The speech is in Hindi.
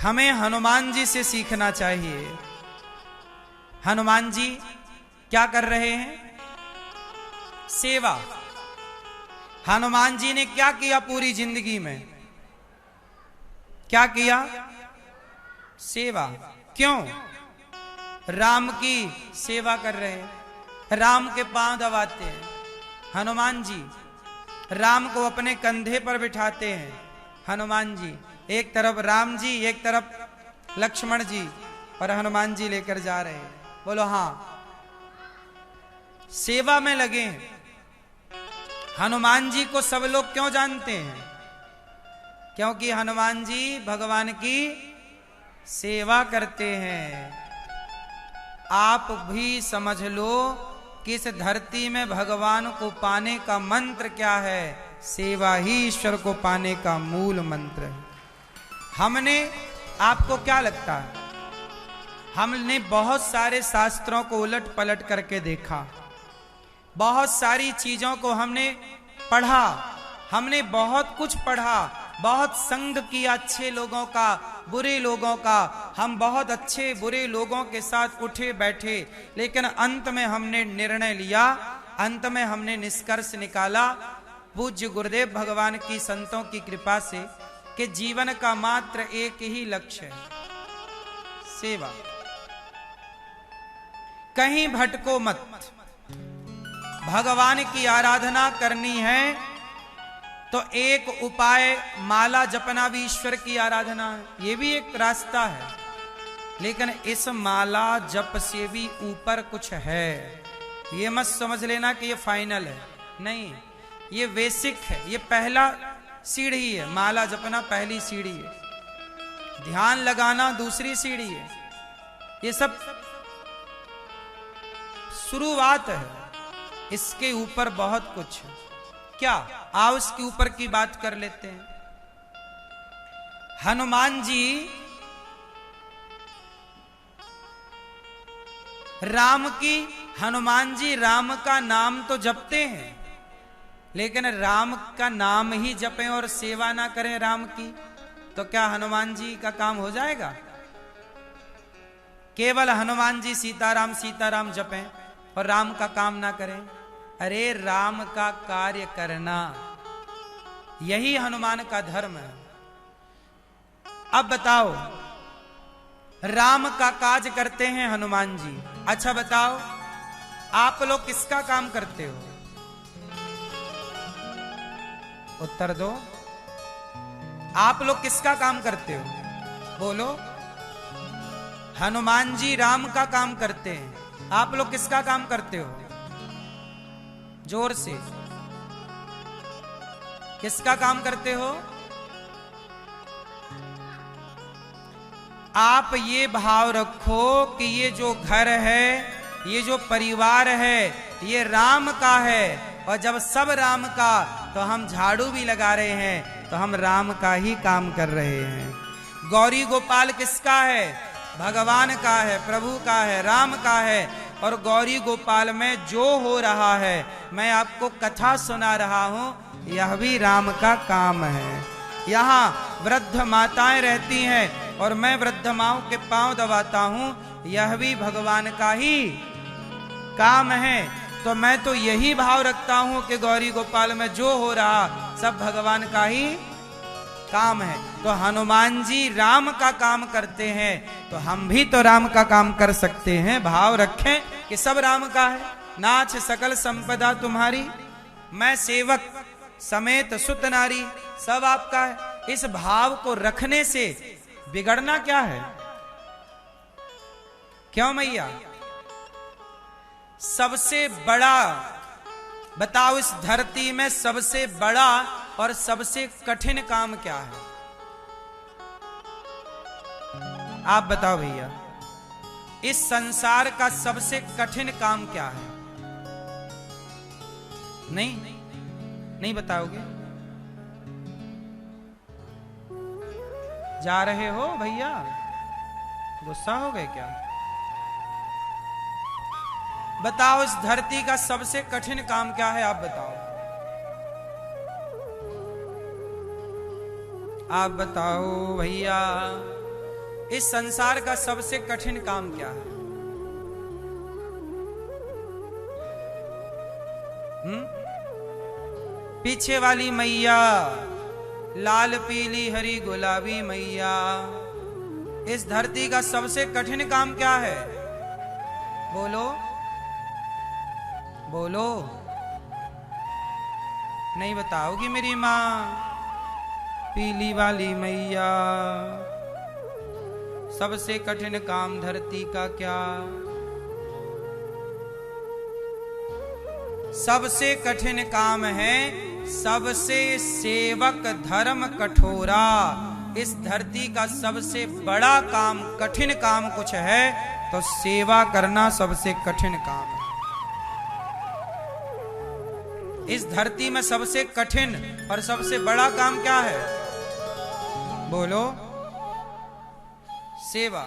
हमें हनुमान जी से सीखना चाहिए। हनुमान जी क्या कर रहे हैं? सेवा। हनुमान जी ने क्या किया पूरी जिंदगी में? क्या किया? सेवा। क्यों? राम की सेवा कर रहे हैं, राम के पांव दबाते हैं। हनुमान जी राम को अपने कंधे पर बिठाते हैं। हनुमान जी एक तरफ राम जी, एक तरफ लक्ष्मण जी, और हनुमान जी लेकर जा रहे हैं। बोलो हाँ, सेवा में लगे हैं। हनुमान जी को सब लोग क्यों जानते हैं? क्योंकि हनुमान जी भगवान की सेवा करते हैं। आप भी समझ लो कि इस धरती में भगवान को पाने का मंत्र क्या है? सेवा ही ईश्वर को पाने का मूल मंत्र है। हमने, आपको क्या लगता है, हमने बहुत सारे शास्त्रों को उलट पलट करके देखा, बहुत सारी चीजों को हमने पढ़ा, हमने बहुत कुछ पढ़ा, बहुत संग किया अच्छे लोगों का, बुरे लोगों का। हम बहुत अच्छे बुरे लोगों के साथ उठे बैठे, लेकिन अंत में हमने निर्णय लिया, अंत में हमने निष्कर्ष निकाला पूज्य गुरुदेव भगवान की संतों की कृपा से कि जीवन का मात्र एक ही लक्ष्य है, सेवा। कहीं भटको मत। भगवान की आराधना करनी है तो एक उपाय माला जपना भी ईश्वर की आराधना है, ये भी एक रास्ता है। लेकिन इस माला जप से भी ऊपर कुछ है। ये मत समझ लेना कि ये फाइनल है, नहीं, ये बेसिक है, ये पहला सीढ़ी है। माला जपना पहली सीढ़ी है, ध्यान लगाना दूसरी सीढ़ी है। ये सब शुरुआत है, इसके ऊपर बहुत कुछ है। क्या? आओ इसके ऊपर की बात कर लेते हैं। हनुमान जी राम की, हनुमान जी राम का नाम तो जपते हैं, लेकिन राम का नाम ही जपें और सेवा ना करें राम की, तो क्या हनुमान जी का काम हो जाएगा? केवल हनुमान जी सीताराम सीताराम जपें और राम का काम ना करें? अरे राम का कार्य करना, यही हनुमान का धर्म है। अब बताओ, राम का काज करते हैं हनुमान जी। अच्छा बताओ, आप लोग किसका काम करते हो? उत्तर दो। आप लोग किसका काम करते हो? बोलो। हनुमान जी राम का काम करते हैं, आप लोग किसका काम करते हो? जोर से, किसका काम करते हो? आप ये भाव रखो कि ये जो घर है, ये जो परिवार है, ये राम का है, और जब सब राम का, तो हम झाड़ू भी लगा रहे हैं तो हम राम का ही काम कर रहे हैं। गौरी गोपाल किसका है? भगवान का है, प्रभु का है, राम का है। और गौरी गोपाल में जो हो रहा है, मैं आपको कथा सुना रहा हूं, यह भी राम का काम है। यहाँ वृद्ध माताएं रहती हैं और मैं वृद्ध माओं के पांव दबाता हूं, यह भी भगवान का ही काम है। तो मैं तो यही भाव रखता हूं कि गौरी गोपाल में जो हो रहा सब भगवान का ही काम है। तो हनुमान जी राम का काम करते हैं, तो हम भी तो राम का काम कर सकते हैं। भाव रखें कि सब राम का है। नाथ सकल संपदा तुम्हारी, मैं सेवक समेत सुत नारी, सब आपका है। इस भाव को रखने से बिगड़ना क्या है? क्यों मैया? सबसे बड़ा, बताओ इस धरती में सबसे बड़ा और सबसे कठिन काम क्या है? आप बताओ भैया, इस संसार का सबसे कठिन काम क्या है? नहीं बताओगे? जा रहे हो भैया? गुस्सा हो गए क्या? बताओ इस धरती का सबसे कठिन काम क्या है? आप बताओ, आप बताओ भैया। इस संसार का सबसे कठिन काम क्या है? पीछे वाली मैया, लाल पीली हरी गुलाबी मैया, इस धरती का सबसे कठिन काम क्या है? बोलो बोलो। नहीं बताओगी मेरी माँ? पीली वाली मैया, सबसे कठिन काम धरती का क्या? सबसे कठिन काम है सबसे सेवक धर्म कठोरा। इस धरती का सबसे बड़ा काम, कठिन काम कुछ है तो सेवा करना सबसे कठिन काम है। इस धरती में सबसे कठिन और सबसे बड़ा काम क्या है? बोलो। सेवा।